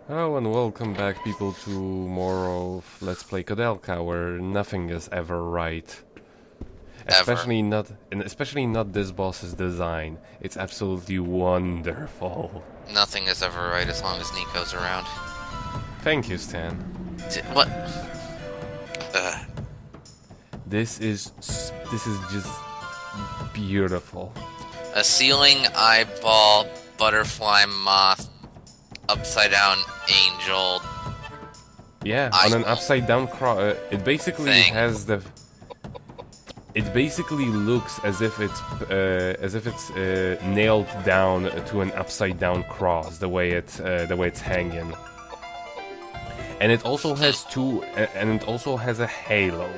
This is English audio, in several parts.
Hello and welcome back, people, to more of Let's Play Koudelka, where nothing is ever right. Ever. Especially not this boss's design. It's absolutely wonderful. Nothing is ever right as long as Nico's around. Thank you, Stan. What? This is just beautiful. A ceiling eyeball, butterfly moth, upside down angel. Yeah, on an upside down cross. It basically Thing. has the. It basically looks as if it's nailed down to an upside down cross, the way it's hanging. And it also has a halo.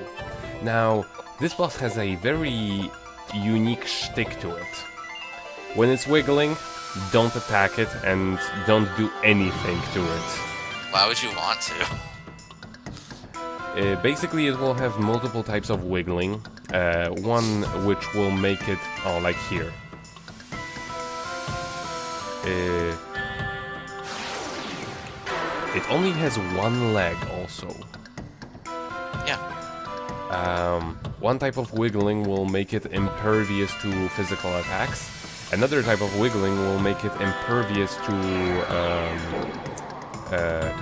Now, this boss has a very unique shtick to it. When it's wiggling, don't attack it and don't do anything to it. Why would you want to? Basically, it will have multiple types of wiggling. One which will make it, like here. It only has one leg, also. Yeah. One type of wiggling will make it impervious to physical attacks. Another type of wiggling will make it impervious to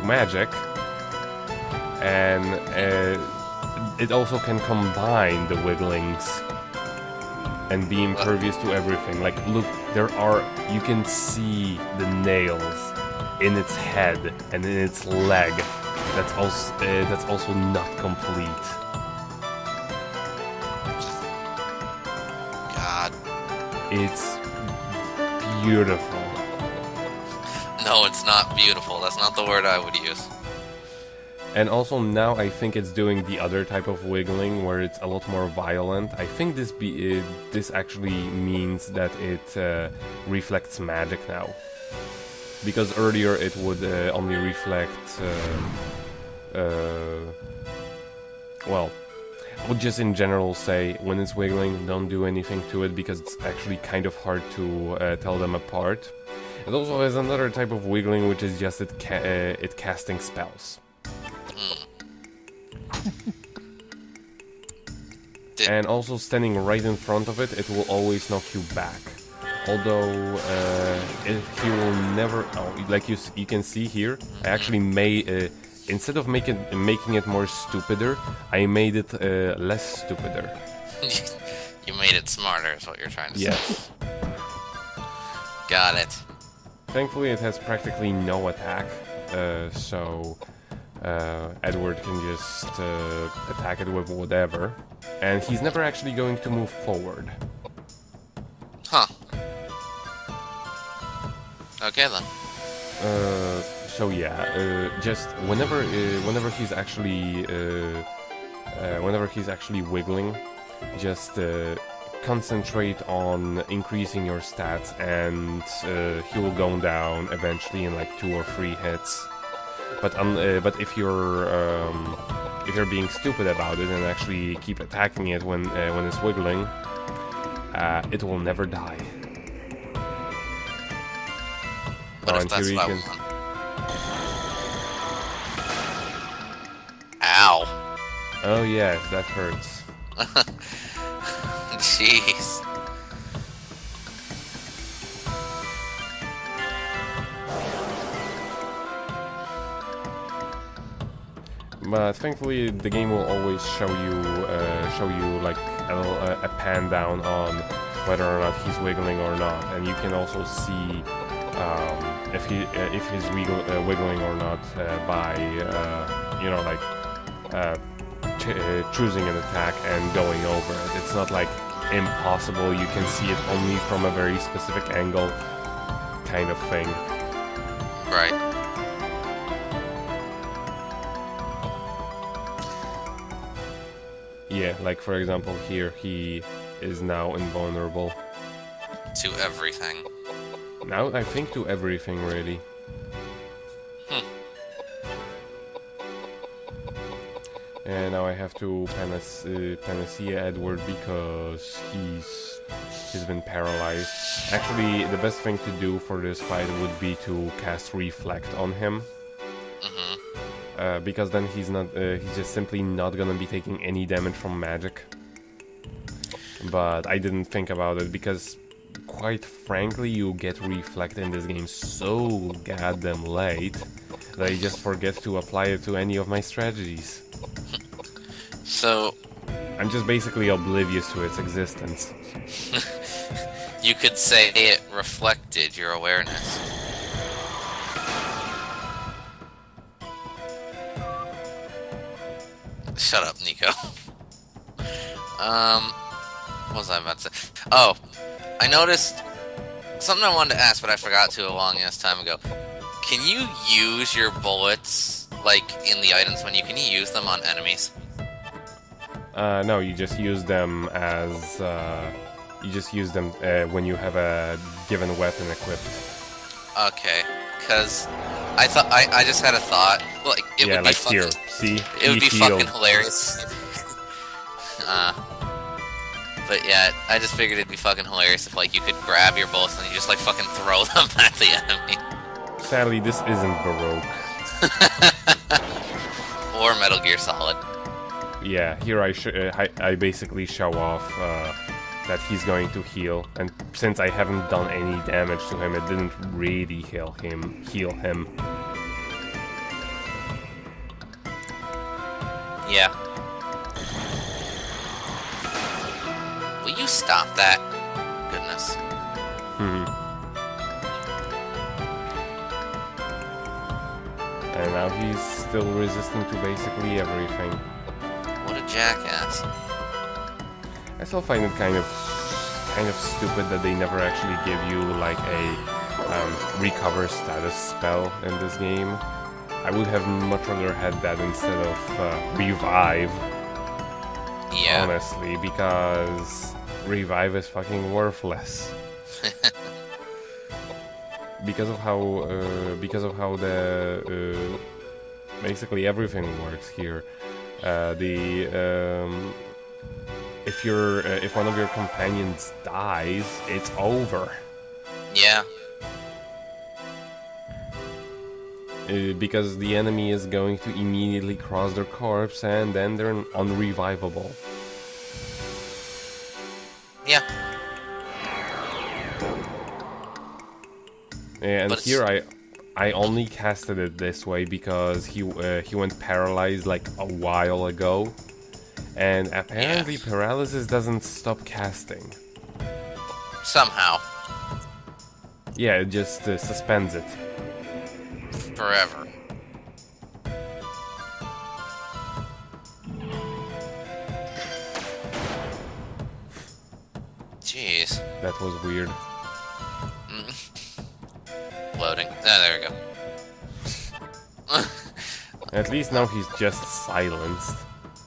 magic. And it also can combine the wigglings and be impervious to everything. Like, look, you can see the nails in its head and in its leg. That's also not complete. God. It's beautiful. No, it's not beautiful. That's not the word I would use. And also now I think it's doing the other type of wiggling where it's a lot more violent. I think this actually means that it reflects magic now. Because earlier it would only reflect... well, I would just in general say when it's wiggling, don't do anything to it because it's actually kind of hard to tell them apart. It also has another type of wiggling which is just it casting spells. And also standing right in front of it, it will always knock you back. Although he will never. Oh, like you can see here, I actually made instead of making it more stupider, I made it less stupider. You made it smarter, is what you're trying to say. Yes. Got it. Thankfully, it has practically no attack, so Edward can just attack it with whatever. And he's never actually going to move forward. Huh. Okay then. So yeah, just whenever he's actually wiggling, just concentrate on increasing your stats, and he will go down eventually in like 2 or 3 hits. But if you're being stupid about it and actually keep attacking it when it's wiggling, it will never die. But if that's what I want. Ow. Oh yes, that hurts. Jeez. But thankfully, the game will always show you like a pan down on whether or not he's wiggling or not, and you can also see if he's wiggling or not by choosing an attack and going over it. It's not like impossible. You can see it only from a very specific angle, kind of thing. Right. Yeah, like for example here, he is now invulnerable. To everything. Now I think to everything, really. And now I have to panacea Edward because he's been paralyzed. Actually, the best thing to do for this fight would be to cast Reflect on him. Because then he's just simply not gonna be taking any damage from magic. But I didn't think about it because, quite frankly, you get reflect in this game so goddamn late that I just forget to apply it to any of my strategies. So I'm just basically oblivious to its existence. you could say it reflected your awareness. Shut up, Nico. What was I about to say? Oh, I noticed something I wanted to ask, but I forgot to a long-ass time ago. Can you use your bullets, like, in the items menu? Can you use them on enemies? No, you just use them as, when you have a given weapon equipped. Okay, because I just had a thought. Like, it would be like fucking, here, see? it would be fucking hilarious. But yeah, I just figured it'd be fucking hilarious if, like, you could grab your bullets and you just, like, fucking throw them at the enemy. Sadly, this isn't Baroque. Or Metal Gear Solid. Yeah, here I basically show off that he's going to heal, and since I haven't done any damage to him, it didn't really heal him. Yeah. Will you stop that? Goodness. And now he's still resistant to basically everything. What a jackass. I still find it kind of stupid that they never actually give you like a recover status spell in this game. I would have much rather had that instead of revive. Yeah. Honestly, because revive is fucking worthless. because of how the basically everything works here. If one of your companions dies, it's over. Yeah. Because the enemy is going to immediately cross their corpse and then they're unrevivable. Yeah. And but here I only casted it this way because he went paralyzed like a while ago, and apparently paralysis doesn't stop casting. Somehow. Yeah, it just suspends it. Forever. Jeez. That was weird. Loading. Ah, there we go. At least now he's just silenced.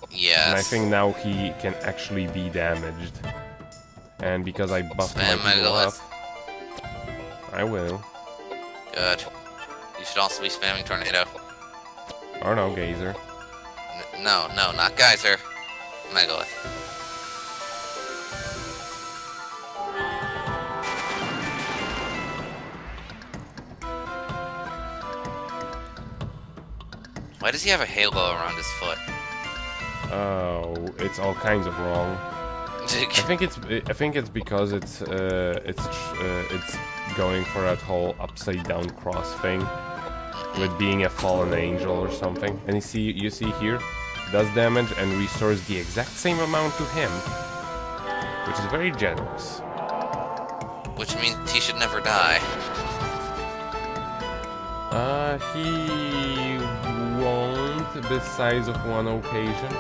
Yes. And I think now he can actually be damaged. And because I buffed my people up, I will. Good. You should also be spamming Tornado. Or no, Gazer. No, not Geyser. Megalith. Why does he have a halo around his foot? Oh, it's all kinds of wrong. I think it's because it's going for that whole upside down cross thing with being a fallen angel or something. And you see here, does damage and restores the exact same amount to him, which is very generous. Which means he should never die. He won't, besides of one occasion.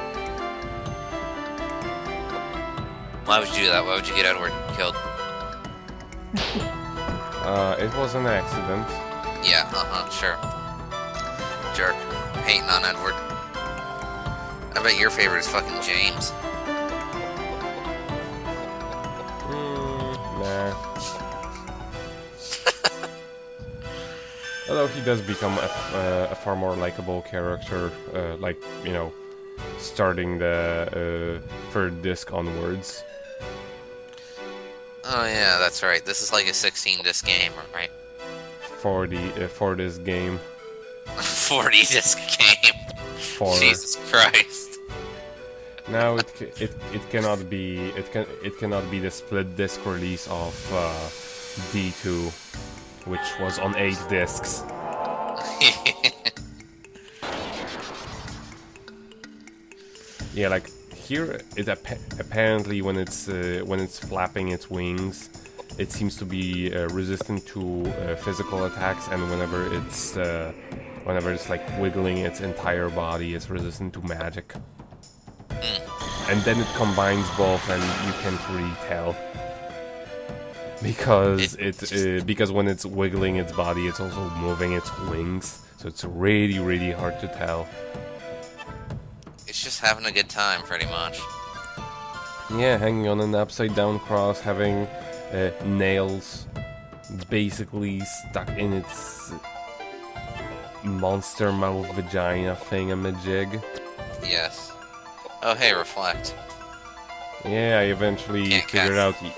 Why would you do that? Why would you get Edward killed? It was an accident. Yeah, sure. Jerk. Hating on Edward. I bet your favorite is fucking James. Nah. Although he does become a far more likable character, like, you know, starting the third disc onwards. Oh yeah, that's right. This is like a 16-disc game, right? For this game. 40 disc game. 4. Jesus Christ. Now it cannot be it cannot be the split disc release of D2, which was on 8 discs. Yeah, like here it apparently when it's flapping its wings, it seems to be resistant to physical attacks, and whenever it's like wiggling its entire body, it's resistant to magic. And then it combines both, and you can't really tell because because when it's wiggling its body, it's also moving its wings, so it's really hard to tell. It's just having a good time, pretty much. Yeah, hanging on an upside down cross, having nails basically stuck in its monster mouth vagina thingamajig. Yes. Oh, hey, reflect. Yeah, I eventually Can't figured cast. out.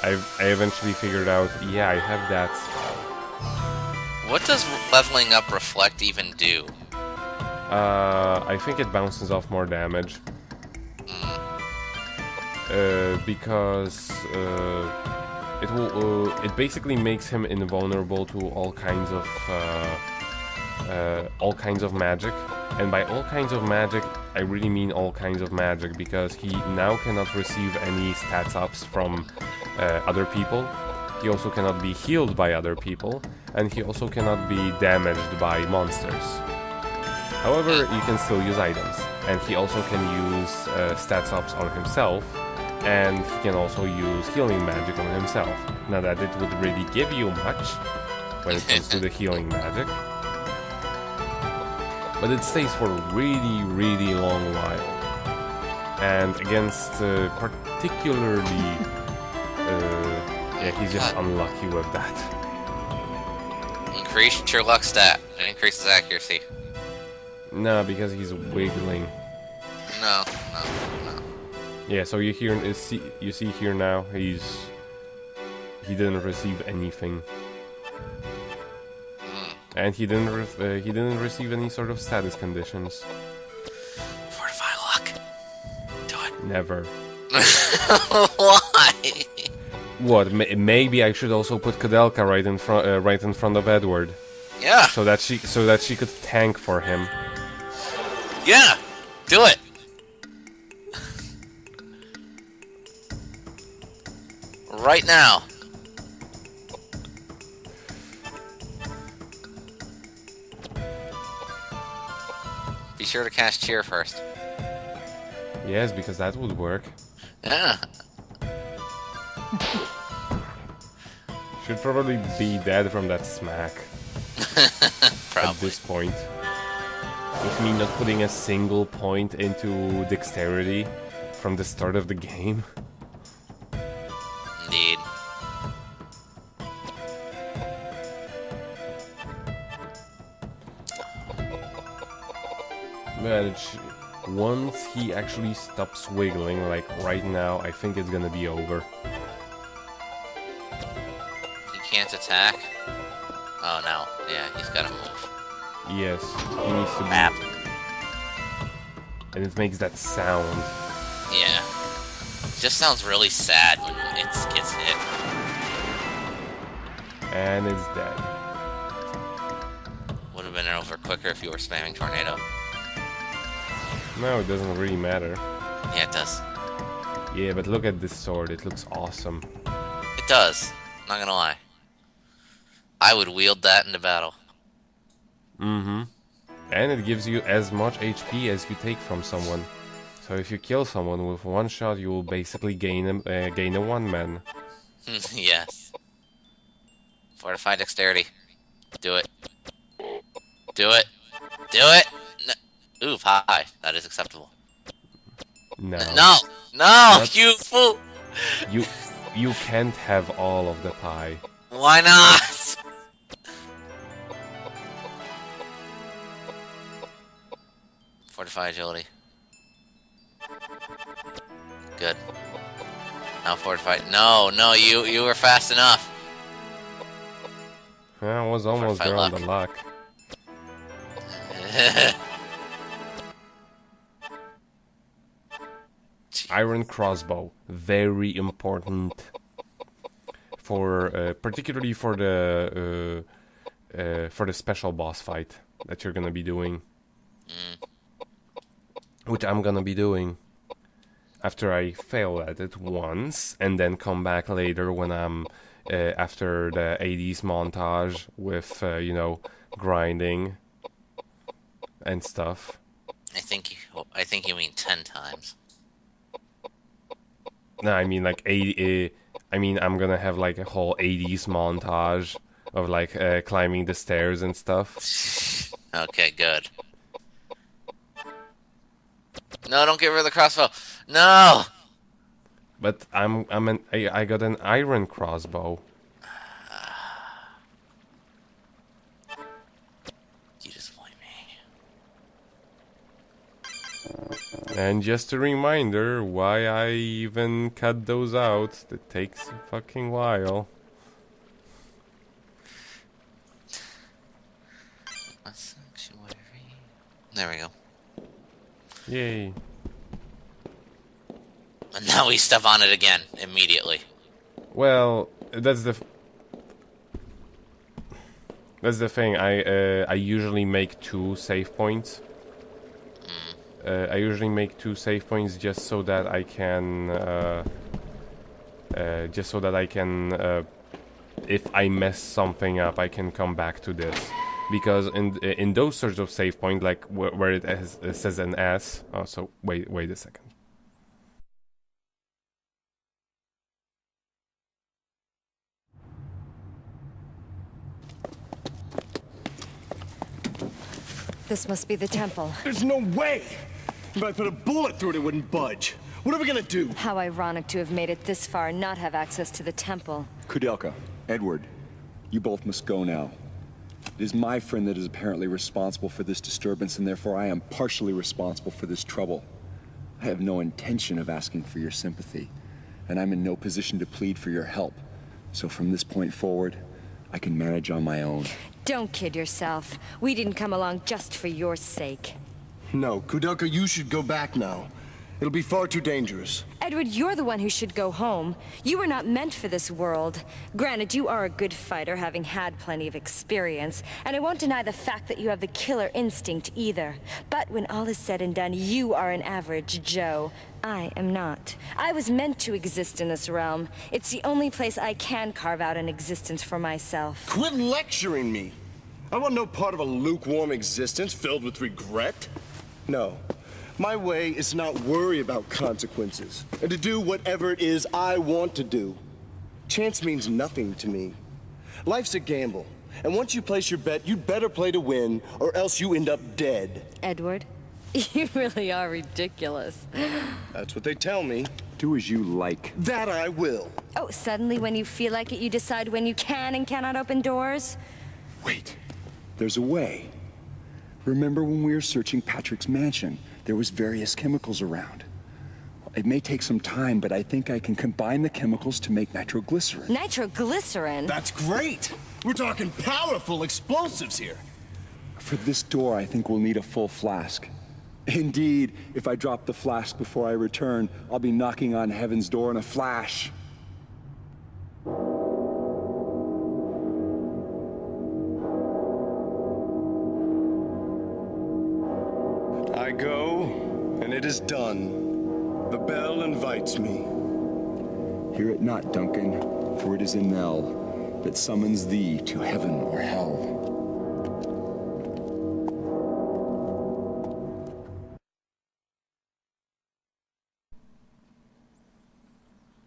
I eventually figured out. Yeah, I have that. What does leveling up reflect even do? I think it bounces off more damage. Because it will. It basically makes him invulnerable to all kinds of magic, and by all kinds of magic, I really mean all kinds of magic, because he now cannot receive any stats ups from other people. He also cannot be healed by other people, and he also cannot be damaged by monsters. However, you can still use items, and he also can use stats ups on himself, and he can also use healing magic on himself. Now that it would really give you much when it comes to the healing magic, but it stays for a really long while. And against particularly, yeah, he's just unlucky with that. Increase your luck stat. It increases accuracy. No, because he's wiggling. No. Yeah, so you see here now he didn't receive anything, and he didn't receive any sort of status conditions. Fortify luck. Do it. Never. Why? What? Maybe I should also put Koudelka right in front of Edward. Yeah. So that she could tank for him. Yeah. Do it. Right now. Be sure to cast cheer first. Yes, because that would work. Yeah. Should probably be dead from that smack at Probably. this point. With me not putting a single point into dexterity from the start of the game. Indeed. But once he actually stops wiggling, like right now, I think it's gonna be over. He can't attack. Oh no. Yeah, he's gotta move. Yes, he needs to be. Crap. And it makes that sound. Yeah. It just sounds really sad when it gets hit. And it's dead. Would have been over quicker if you were spamming tornado. No, it doesn't really matter. Yeah, it does. Yeah, but look at this sword, it looks awesome. It does. Not gonna lie. I would wield that into battle. Mm-hmm. And it gives you as much HP as you take from someone. So if you kill someone with one shot, you will basically gain a one-man. Yes. Fortify dexterity. Do it. Do it. Do it! No. Ooh, high. That is acceptable. No. No! No! What? You fool! You can't have all of the pie. Why not? Fortify agility. Good. Now fortify. No, you were fast enough. I was almost Fortify there on luck. the luck. Iron crossbow, very important for particularly for the special boss fight that you're gonna be doing, which I'm gonna be doing after I fail at it once, and then come back later when I'm after the 80s montage with grinding and stuff. I think you mean 10 times. No, I mean like 80. I mean I'm gonna have like a whole 80s montage of like climbing the stairs and stuff. Okay, good. No, don't get rid of the crossbow. No. But I got an iron crossbow. You disappoint me. And just a reminder why I even cut those out. It takes a fucking while. There we go. Yay. And now we step on it again immediately. Well, that's the thing. I usually make 2 save points. I usually make 2 save points just so that I can if I mess something up, I can come back to this. Because in those sorts of save points, like where it says an S. Oh, so wait a second. This must be the temple. There's no way! If I put a bullet through it, it wouldn't budge. What are we gonna do? How ironic to have made it this far and not have access to the temple. Koudelka, Edward, you both must go now. It is my friend that is apparently responsible for this disturbance, and therefore I am partially responsible for this trouble. I have no intention of asking for your sympathy, and I'm in no position to plead for your help. So from this point forward, I can manage on my own. Don't kid yourself. We didn't come along just for your sake. No, Koudelka, you should go back now. It'll be far too dangerous. Edward, you're the one who should go home. You were not meant for this world. Granted, you are a good fighter, having had plenty of experience, and I won't deny the fact that you have the killer instinct either. But when all is said and done, you are an average Joe. I am not. I was meant to exist in this realm. It's the only place I can carve out an existence for myself. Quit lecturing me! I want no part of a lukewarm existence filled with regret. No. My way is to not worry about consequences, and to do whatever it is I want to do. Chance means nothing to me. Life's a gamble, and once you place your bet, you'd better play to win, or else you end up dead. Edward, you really are ridiculous. That's what they tell me. Do as you like. That I will. Oh, suddenly when you feel like it, you decide when you can and cannot open doors? Wait, there's a way. Remember when we were searching Patrick's mansion? There was various chemicals around. It may take some time, but I think I can combine the chemicals to make nitroglycerin. Nitroglycerin? That's great! We're talking powerful explosives here. For this door, I think we'll need a full flask. Indeed, if I drop the flask before I return, I'll be knocking on heaven's door in a flash. I go, and it is done. The bell invites me. Hear it not, Duncan, for it is a knell that summons thee to heaven or hell.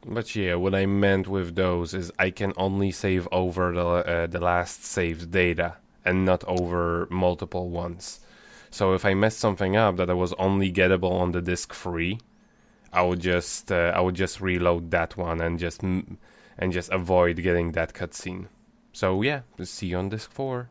But yeah, what I meant with those is I can only save over the last saved data and not over multiple ones. So if I messed something up that was only gettable on the disc 3, I would just reload that one and just avoid getting that cutscene. So yeah, see you on disc 4.